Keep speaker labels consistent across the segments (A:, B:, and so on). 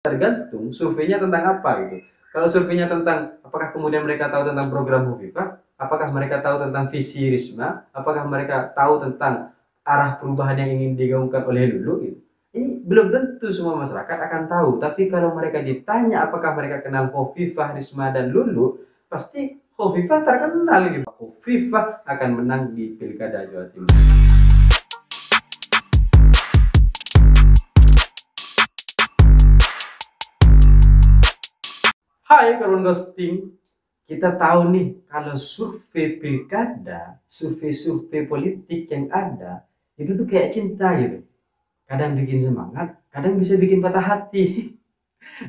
A: tergantung surveinya tentang apa gitu. Kalau surveinya tentang apakah kemudian mereka tahu tentang program Hovifah, apakah mereka tahu tentang visi Risma, apakah mereka tahu tentang arah perubahan yang ingin digaungkan oleh Lulu gitu. Ini belum tentu semua masyarakat akan tahu, tapi kalau mereka ditanya apakah mereka kenal Hovifah, Risma dan Lulu, pasti Hovifah terkenal gitu. Hovifah akan menang di Pilkada Jawa Timur. Hai kawan ghosting, kita tahu nih kalau survei pilkada, survei-survei politik yang ada, itu tuh kayak cinta gitu. Kadang bikin semangat, kadang bisa bikin patah hati.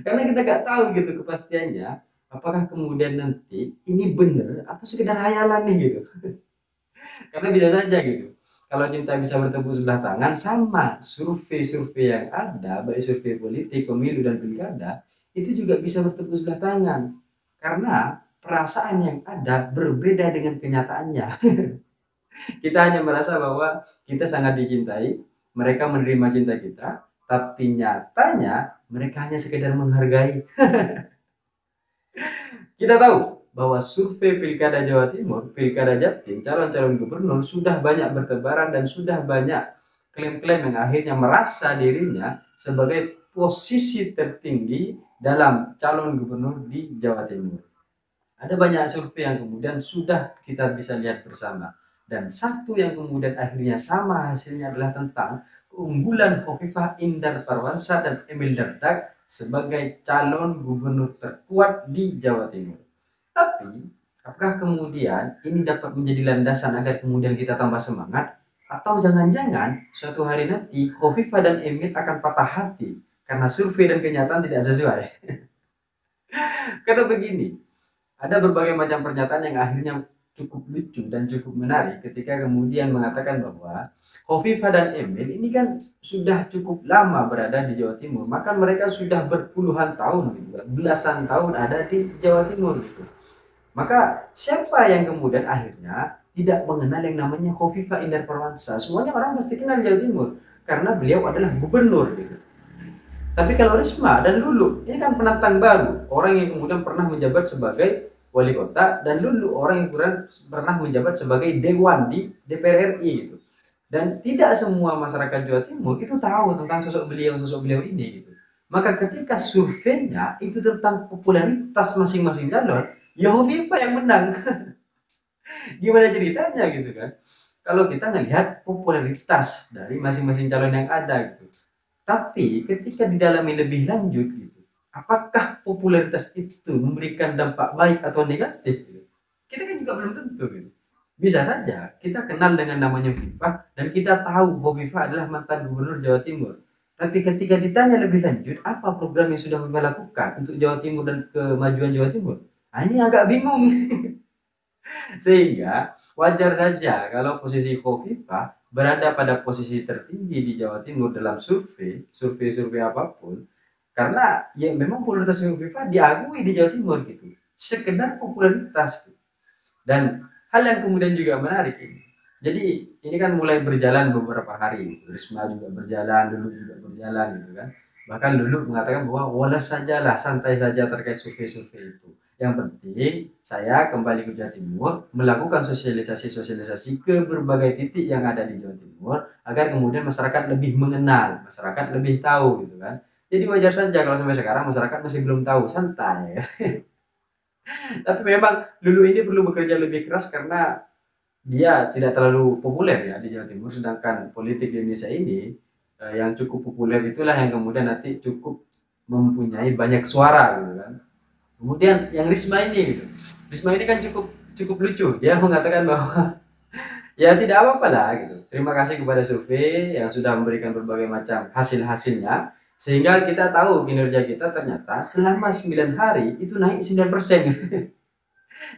A: Karena kita nggak tahu gitu kepastiannya, apakah kemudian nanti ini bener atau sekedar hayalan nih gitu. Karena bisa saja gitu. Kalau cinta bisa bertepuk sebelah tangan, sama survei-survei yang ada, baik survei politik, pemilu, dan pilkada, itu juga bisa bertepuk sebelah tangan. Karena perasaan yang ada berbeda dengan kenyataannya. Kita hanya merasa bahwa kita sangat dicintai, mereka menerima cinta kita, tapi nyatanya mereka hanya sekedar menghargai. Kita tahu bahwa survei Pilkada Jawa Timur, Pilkada Jatim, calon-calon gubernur sudah banyak bertebaran dan sudah banyak klaim-klaim yang akhirnya merasa dirinya sebagai posisi tertinggi dalam calon gubernur di Jawa Timur. Ada banyak survei yang kemudian sudah kita bisa lihat bersama. Dan satu yang kemudian akhirnya sama hasilnya adalah tentang keunggulan Hovifah Indar Parawansa dan Emil Dardak sebagai calon gubernur terkuat di Jawa Timur. Tapi, apakah kemudian ini dapat menjadi landasan agar kemudian kita tambah semangat? Atau jangan-jangan suatu hari nanti Hovifah dan Emil akan patah hati karena survei dan kenyataan tidak sesuai? Karena begini, ada berbagai macam pernyataan yang akhirnya cukup lucu dan cukup menarik ketika kemudian mengatakan bahwa Hovifah dan Emil ini kan sudah cukup lama berada di Jawa Timur, maka mereka sudah berpuluhan tahun gitu, belasan tahun ada di Jawa Timur gitu. Maka siapa yang kemudian akhirnya tidak mengenal yang namanya Hovifah Indar Parawansa? Semuanya orang pasti kenal Jawa Timur karena beliau adalah gubernur gitu. Tapi kalau Risma dan Lulu, ini kan penantang baru, orang yang kemudian pernah menjabat sebagai wali kota, dan Lulu orang yang pernah menjabat sebagai dewan di DPR RI gitu. Dan tidak semua masyarakat Jawa Timur itu tahu tentang sosok beliau ini gitu. Maka ketika surveinya itu tentang popularitas masing-masing calon, ya Hovifah yang menang. Gimana ceritanya gitu kan? Kalau kita melihat popularitas dari masing-masing calon yang ada gitu. Tapi ketika didalami lebih lanjut gitu, apakah popularitas itu memberikan dampak baik atau negatif gitu? Kita kan juga belum tentu gitu. Bisa saja kita kenal dengan namanya Hovifah dan kita tahu Hovifah adalah mantan gubernur Jawa Timur. Tapi ketika ditanya lebih lanjut, apa program yang sudah Hovifah lakukan untuk Jawa Timur dan kemajuan Jawa Timur? Nah, ini agak bingung. Sehingga wajar saja kalau posisi Hovifah berada pada posisi tertinggi di Jawa Timur dalam survei apapun, karena ya memang popularitas Hovifah diakui di Jawa Timur gitu, sekedar popularitas gitu. Dan hal yang kemudian juga menarik ini, jadi ini kan mulai berjalan beberapa hari gitu. Risma juga berjalan, Lulu juga berjalan gitu kan. Bahkan Lulu mengatakan bahwa walas sajalah, santai saja terkait survei-survei itu. Yang penting saya kembali ke Jawa Timur, melakukan sosialisasi ke berbagai titik yang ada di Jawa Timur, agar kemudian masyarakat lebih mengenal, masyarakat lebih tahu gitu kan. Jadi wajar saja kalau sampai sekarang masyarakat masih belum tahu, santai. Tapi memang Lulu ini perlu bekerja lebih keras karena dia tidak terlalu populer ya di Jawa Timur, sedangkan politik di Indonesia ini yang cukup populer itulah yang kemudian nanti cukup mempunyai banyak suara gitu kan. Kemudian yang Risma ini gitu. Risma ini kan cukup cukup lucu. Dia mengatakan bahwa ya tidak apa-apa lah gitu. Terima kasih kepada survei yang sudah memberikan berbagai macam hasil-hasilnya, sehingga kita tahu kinerja kita ternyata selama 9 hari itu naik 9% gitu.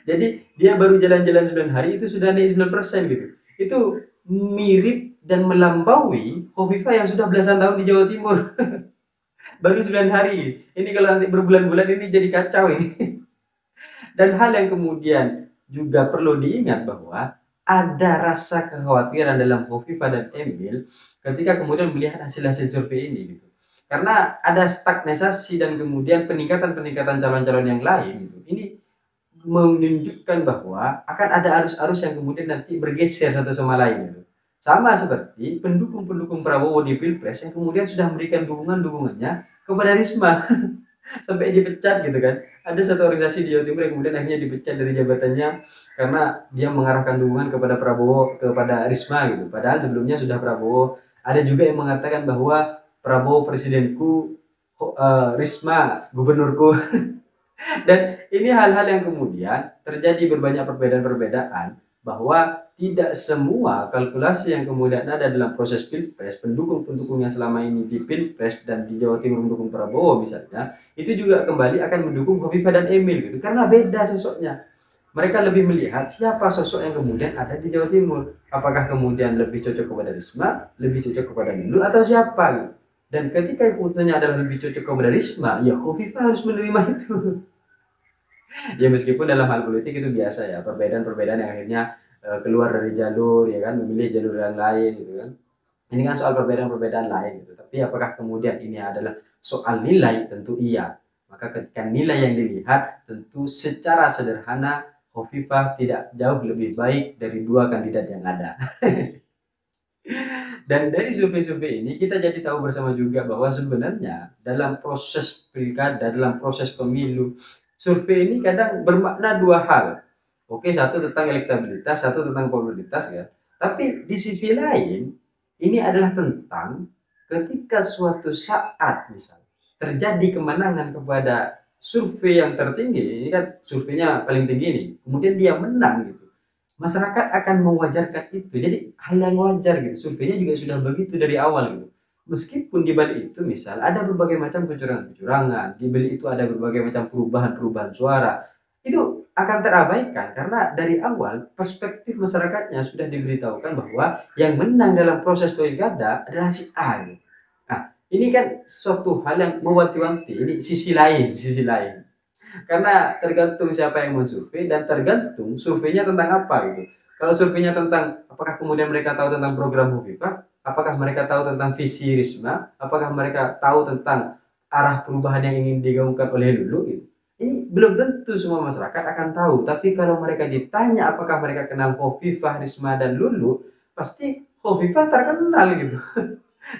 A: Jadi dia baru jalan-jalan 9 hari itu sudah naik 9% gitu. Itu mirip dan melampaui Hovifah yang sudah belasan tahun di Jawa Timur. Baru 9 hari. Ini kalau nanti berbulan-bulan ini jadi kacau ini. Dan hal yang kemudian juga perlu diingat bahwa ada rasa kekhawatiran dalam Hovifah dan Emil ketika kemudian melihat hasil-hasil survei ini gitu. Karena ada stagnisasi dan kemudian peningkatan calon-calon yang lain gitu. Ini menunjukkan bahwa akan ada arus-arus yang kemudian nanti bergeser satu sama lain gitu. Sama seperti pendukung-pendukung Prabowo di Pilpres yang kemudian sudah memberikan dukungannya kepada Risma sampai dipecat gitu kan. Ada satu organisasi di Jawa Timur yang kemudian akhirnya dipecat dari jabatannya karena dia mengarahkan dukungan kepada Prabowo, kepada Risma gitu. Padahal sebelumnya sudah Prabowo. Ada juga yang mengatakan bahwa Prabowo presidenku, Risma gubernurku. Dan ini hal-hal yang kemudian terjadi berbanyak perbedaan-perbedaan, bahwa tidak semua kalkulasi yang kemudian ada dalam proses Pilpres, pendukung-pendukung yang selama ini di Pilpres dan di Jawa Timur mendukung Prabowo misalnya, itu juga kembali akan mendukung Khofifah dan Emil gitu, karena beda sosoknya. Mereka lebih melihat siapa sosok yang kemudian ada di Jawa Timur. Apakah kemudian lebih cocok kepada Risma, lebih cocok kepada Nurul, atau siapa gitu. Dan ketika keputusannya adalah lebih cocok kepada Risma, ya Khofifah harus menerima itu. Ya meskipun dalam hal politik itu biasa ya, perbedaan-perbedaan yang akhirnya keluar dari jalur ya kan, memilih jalur yang lain gitu kan. Ini kan soal perbedaan-perbedaan lain gitu. Tapi apakah kemudian ini adalah soal nilai? Tentu iya. Maka ketika nilai yang dilihat, tentu secara sederhana Khofifah tidak jauh lebih baik dari dua kandidat yang ada. Dan dari survei-survei ini kita jadi tahu bersama juga bahwa sebenarnya dalam proses pilkada, dalam proses pemilu, survei ini kadang bermakna dua hal. Oke, satu tentang elektabilitas, satu tentang popularitas ya. Tapi di sisi lain, ini adalah tentang ketika suatu saat misal terjadi kemenangan kepada survei yang tertinggi, ini kan surveinya paling tinggi nih, kemudian dia menang gitu. Masyarakat akan mewajarkan itu. Jadi hal yang wajar gitu. Surveinya juga sudah begitu dari awal gitu. Meskipun di balik itu misal ada berbagai macam kecurangan-kecurangan, di balik itu ada berbagai macam perubahan-perubahan suara, itu akan terabaikan karena dari awal perspektif masyarakatnya sudah diberitahukan bahwa yang menang dalam proses pilkada adalah si A. Nah, ini kan suatu hal yang mewanti-wanti. Ini sisi lain, sisi lain. Karena tergantung siapa yang mensurvei dan tergantung surveinya tentang apa gitu. Kalau surveinya tentang apakah kemudian mereka tahu tentang program Khofifah, apakah mereka tahu tentang visi Risma, apakah mereka tahu tentang arah perubahan yang ingin digaungkan oleh Lulu gitu. Ini belum tentu semua masyarakat akan tahu. Tapi kalau mereka ditanya apakah mereka kenal Khofifah, Risma dan Lulu, pasti Khofifah terkenal gitu.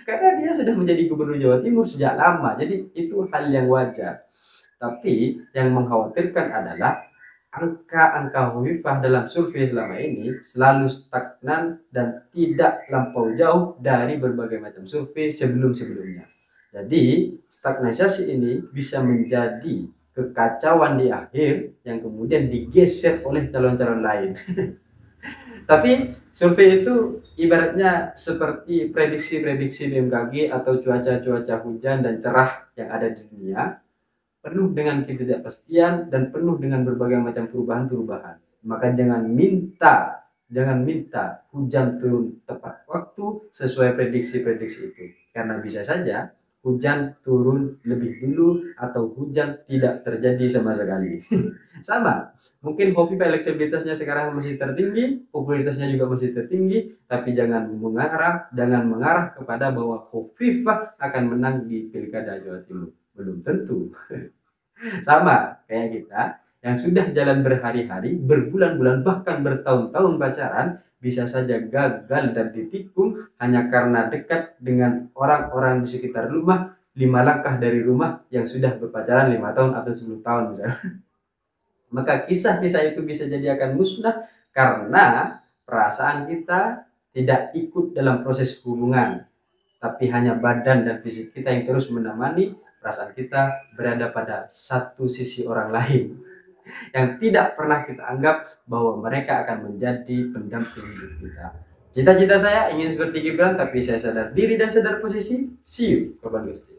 A: Karena dia sudah menjadi gubernur Jawa Timur sejak lama. Jadi itu hal yang wajar. Tapi yang mengkhawatirkan adalah angka-angka Khofifah dalam survei selama ini selalu stagnan dan tidak lampau jauh dari berbagai macam survei sebelum-sebelumnya. Jadi stagnisasi ini bisa menjadi kekacauan di akhir yang kemudian digeser oleh calon-calon lain. Tapi survei itu ibaratnya seperti prediksi-prediksi BMKG atau cuaca-cuaca hujan dan cerah yang ada di dunia, penuh dengan ketidakpastian dan penuh dengan berbagai macam perubahan-perubahan. Maka jangan minta hujan turun tepat waktu sesuai prediksi-prediksi itu. Karena bisa saja hujan turun lebih dulu atau hujan tidak terjadi sama sekali. Sama, mungkin Khofifah elektabilitasnya sekarang masih tertinggi, popularitasnya juga masih tertinggi, tapi jangan mengarah kepada bahwa Khofifah akan menang di Pilkada Jawa Timur. Belum tentu. Sama kayak kita yang sudah jalan berhari-hari, berbulan-bulan, bahkan bertahun-tahun pacaran, bisa saja gagal dan ditikung hanya karena dekat dengan orang-orang di sekitar rumah, 5 langkah dari rumah yang sudah berpacaran 5 tahun atau 10 tahun misalnya. Maka kisah-kisah itu bisa jadi akan musnah karena perasaan kita tidak ikut dalam proses hubungan, tapi hanya badan dan fisik kita yang terus menemani. Perasaan kita berada pada satu sisi orang lain yang tidak pernah kita anggap bahwa mereka akan menjadi pendamping hidup kita. Cita-cita saya ingin seperti Gibran, tapi saya sadar diri dan sadar posisi. See you, Korban Gusti.